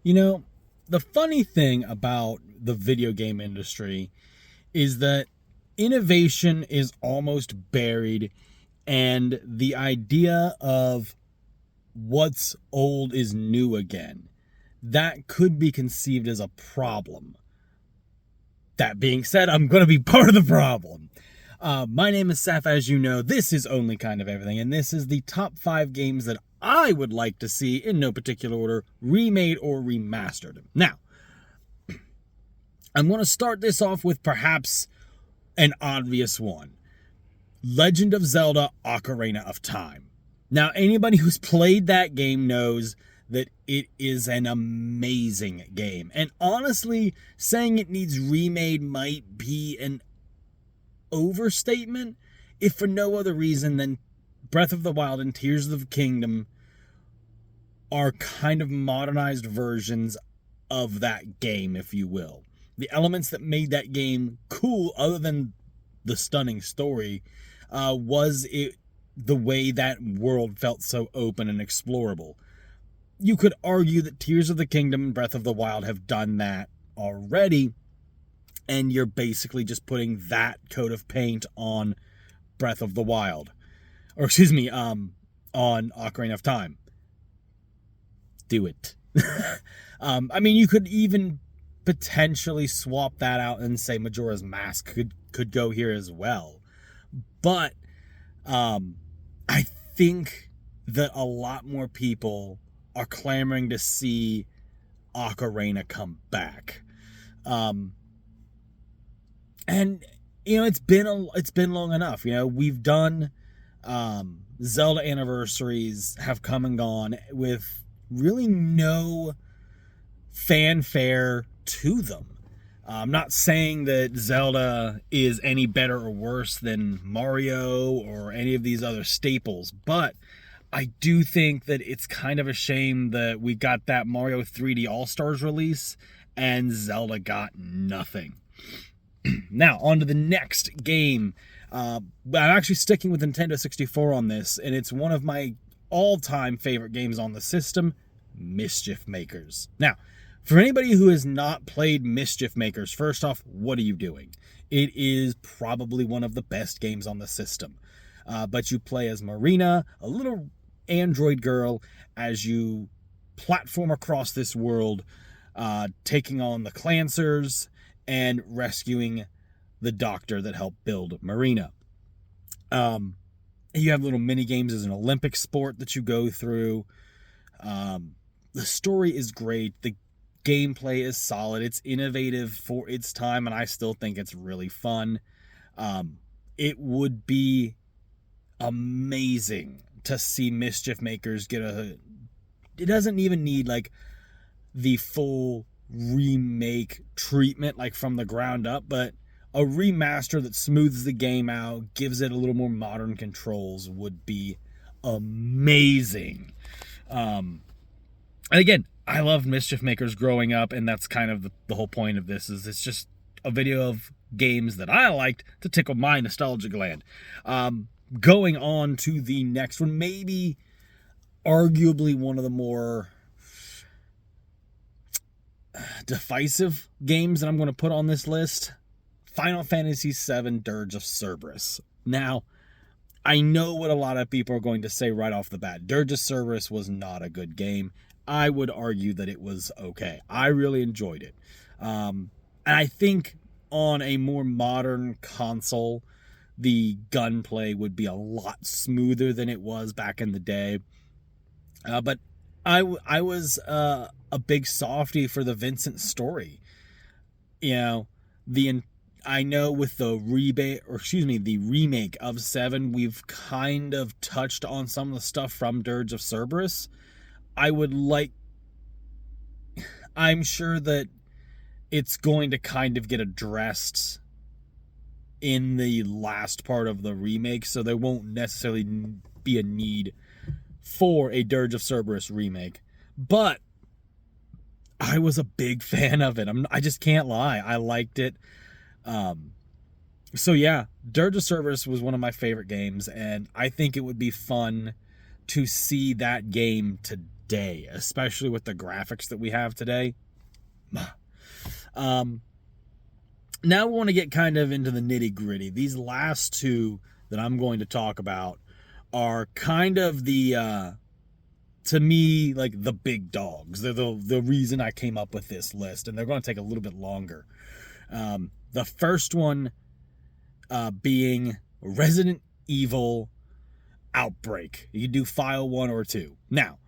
You know, the funny thing about the video game industry is that innovation is almost buried, and the idea of what's old is new again, that could be conceived as a problem. That being said, I'm going to be part of the problem. My name is Seth, as you know. This is Only Kind of Everything, and this is the top 5 games that I would like to see, in no particular order, remade or remastered. Now, I'm going to start this off with perhaps an obvious one. Legend of Zelda Ocarina of Time. Now, anybody who's played that game knows that it is an amazing game. And honestly, saying it needs remade might be an overstatement, if for no other reason than Breath of the Wild and Tears of the Kingdom are kind of modernized versions of that game, if you will. The elements that made that game cool, other than the stunning story, was it the way that world felt so open and explorable. You could argue that Tears of the Kingdom and Breath of the Wild have done that already, and you're basically just putting that coat of paint on Breath of the Wild. Or excuse me, on Ocarina of Time. Do it. I mean, you could even potentially swap that out and say Majora's Mask could go here as well. But I think that a lot more people are clamoring to see Ocarina come back. And you know, it's been long enough. You know, we've done Zelda anniversaries have come and gone with really no fanfare to them. I'm not saying that Zelda is any better or worse than Mario or any of these other staples, but I do think that it's kind of a shame that we got that Mario 3D All-Stars release and Zelda got nothing. Now, on to the next game. I'm actually sticking with Nintendo 64 on this, and it's one of my all-time favorite games on the system, Mischief Makers. Now, for anybody who has not played Mischief Makers, first off, what are you doing? It is probably one of the best games on the system. But you play as Marina, a little android girl, as you platform across this world, taking on the Clancers and rescuing the doctor that helped build Marina. You have little mini games as an Olympic sport that you go through. The story is great. The gameplay is solid. It's innovative for its time, and I still think it's really fun. It would be amazing to see Mischief Makers get a... It doesn't even need, like, the full remake treatment, like, from the ground up, but a remaster that smooths the game out, gives it a little more modern controls, would be amazing. And again, I loved Mischief Makers growing up, and that's kind of the whole point of this, is it's just a video of games that I liked to tickle my nostalgia gland. Going on to the next one, maybe arguably one of the more divisive games that I'm going to put on this list, Final Fantasy VII Dirge of Cerberus. Now, I know what a lot of people are going to say right off the bat. Dirge of Cerberus was not a good game. I would argue that it was okay. I really enjoyed it. And I think on a more modern console, the gunplay would be a lot smoother than it was back in the day. But I was a big softie for the Vincent story. You know, I know with the remake of 7, we've kind of touched on some of the stuff from Dirge of Cerberus. I'm sure that it's going to kind of get addressed in the last part of the remake, so there won't necessarily be a need for a Dirge of Cerberus remake. But I was a big fan of it. I just can't lie. I liked it. So yeah, Dirge of Cerberus was one of my favorite games, and I think it would be fun to see that game day, especially with the graphics that we have today. Now we want to get kind of into the nitty-gritty. These last two that I'm going to talk about are kind of the to me, like, the big dogs. They're the reason I came up with this list, and they're going to take a little bit longer. The first one being Resident Evil Outbreak. You can do file 1 or 2. Now,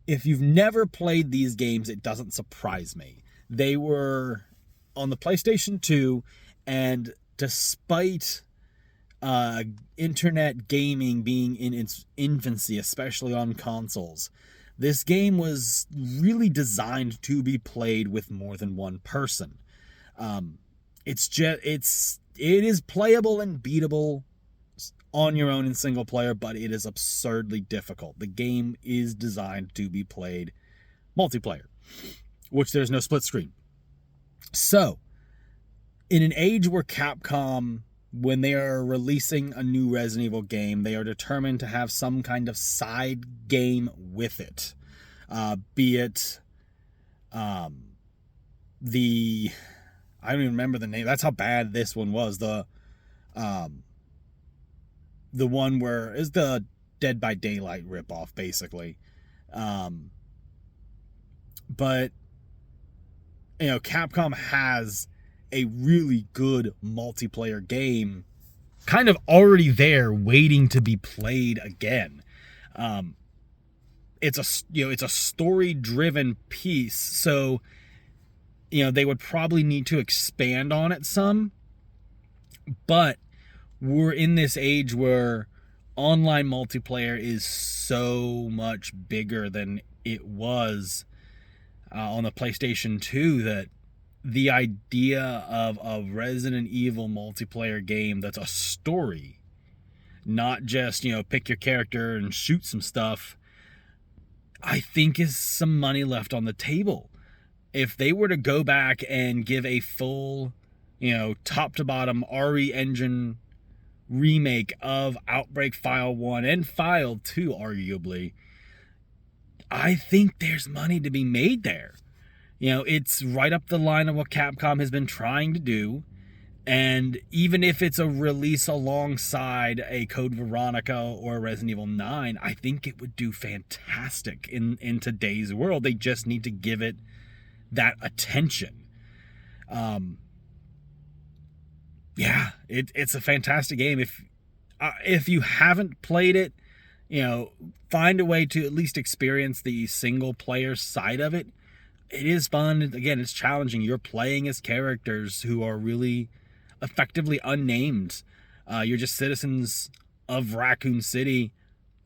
if you've never played these games, it doesn't surprise me. They were on the PlayStation 2, and despite internet gaming being in its infancy, especially on consoles, this game was really designed to be played with more than one person. It is playable and beatable on your own in single player, but it is absurdly difficult. The game is designed to be played multiplayer, which there's no split screen. So, in an age where Capcom, when they are releasing a new Resident Evil game, they are determined to have some kind of side game with it. Be it I don't even remember the name. That's how bad this one was. The one where is the Dead by Daylight ripoff, basically. But Capcom has a really good multiplayer game kind of already there waiting to be played again. It's a story-driven piece, so they would probably need to expand on it some, but we're in this age where online multiplayer is so much bigger than it was on the PlayStation 2 that the idea of a Resident Evil multiplayer game that's a story, not just, pick your character and shoot some stuff, I think is some money left on the table. If they were to go back and give a full, top to bottom RE Engine remake of Outbreak File 1 and File 2, arguably, I think there's money to be made there. It's right up the line of what Capcom has been trying to do. And even if it's a release alongside a Code Veronica or Resident Evil 9, I think it would do fantastic in today's world. They just need to give it that attention. It's a fantastic game. If you haven't played it, find a way to at least experience the single player side of it. It is fun. Again, it's challenging. You're playing as characters who are really effectively unnamed. You're just citizens of Raccoon City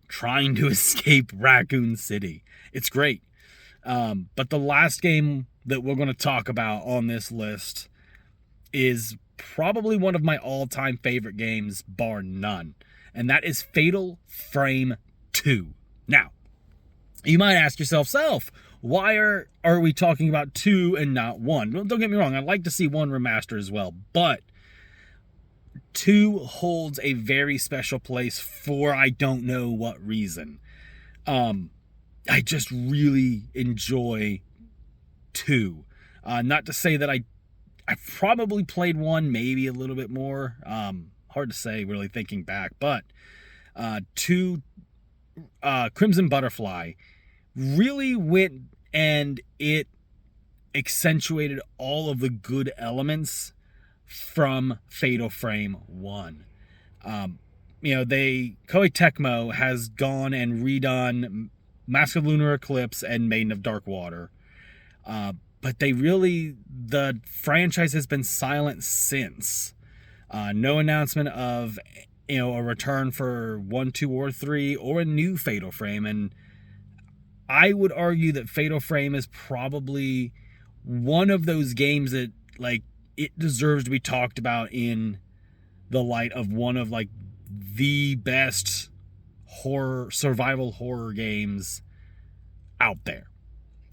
trying to escape Raccoon City. It's great. But the last game that we're going to talk about on this list is probably one of my all-time favorite games, bar none. And that is Fatal Frame 2. Now, you might ask yourself, why are we talking about 2 and not 1? Well, don't get me wrong, I'd like to see 1 remastered as well, but 2 holds a very special place for I don't know what reason. I just really enjoy 2. Not to say that I probably played 1 maybe a little bit more. Hard to say really thinking back, but 2 Crimson Butterfly really went and it accentuated all of the good elements from Fatal Frame 1. Koei Tecmo has gone and redone Mask of Lunar Eclipse and Maiden of Dark Water. But the franchise has been silent since. No announcement of, a return for 1, 2, or 3, or a new Fatal Frame. And I would argue that Fatal Frame is probably one of those games that, it deserves to be talked about in the light of one of, the best survival horror games out there.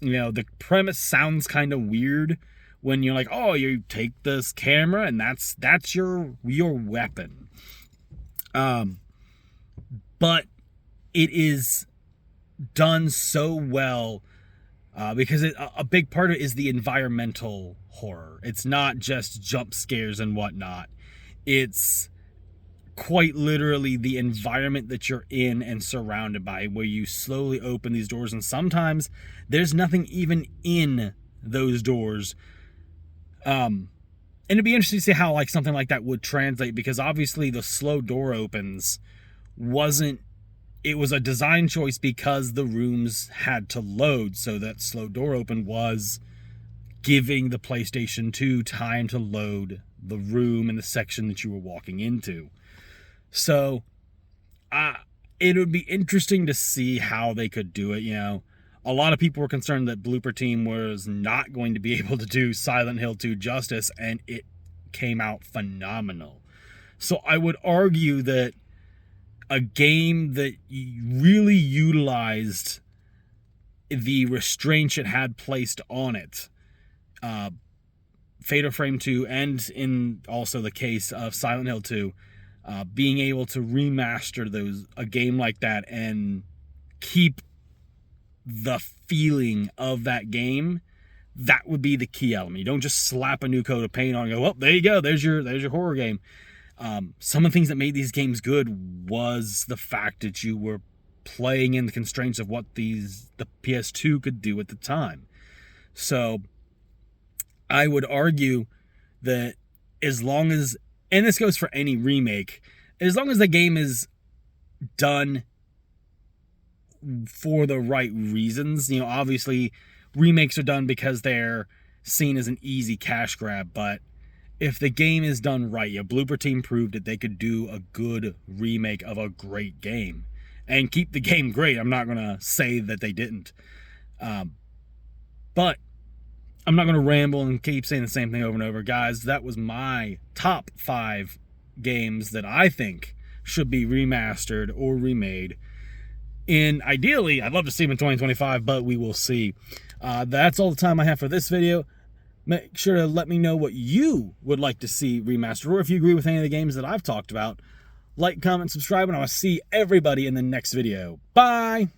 The premise sounds kind of weird when you're like, oh, you take this camera and that's your weapon. But it is done so well because a big part of it is the environmental horror. It's not just jump scares and whatnot. It's quite literally the environment that you're in and surrounded by, where you slowly open these doors, and sometimes there's nothing even in those doors. And it'd be interesting to see how like something like that would translate, because obviously the slow door opens it was a design choice because the rooms had to load, so that slow door open was giving the PlayStation 2 time to load the room and the section that you were walking into. So it would be interesting to see how they could do it. A lot of people were concerned that Blooper Team was not going to be able to do Silent Hill 2 justice, and it came out phenomenal. So I would argue that a game that really utilized the restraints it had placed on it, Fatal Frame 2, and in also the case of Silent Hill 2, being able to remaster a game like that and keep the feeling of that game, that would be the key element. You don't just slap a new coat of paint on and go, well, there you go, there's your horror game. Some of the things that made these games good was the fact that you were playing in the constraints of what the PS2 could do at the time. So I would argue that as long as, and this goes for any remake, as long as the game is done for the right reasons, obviously remakes are done because they're seen as an easy cash grab, but if the game is done right, Blooper Team proved that they could do a good remake of a great game and keep the game great. I'm not going to say that they didn't. But I'm not going to ramble and keep saying the same thing over and over. Guys, that was my top 5 games that I think should be remastered or remade. And ideally, I'd love to see them in 2025, but we will see. That's all the time I have for this video. Make sure to let me know what you would like to see remastered, or if you agree with any of the games that I've talked about. Like, comment, subscribe, and I'll see everybody in the next video. Bye!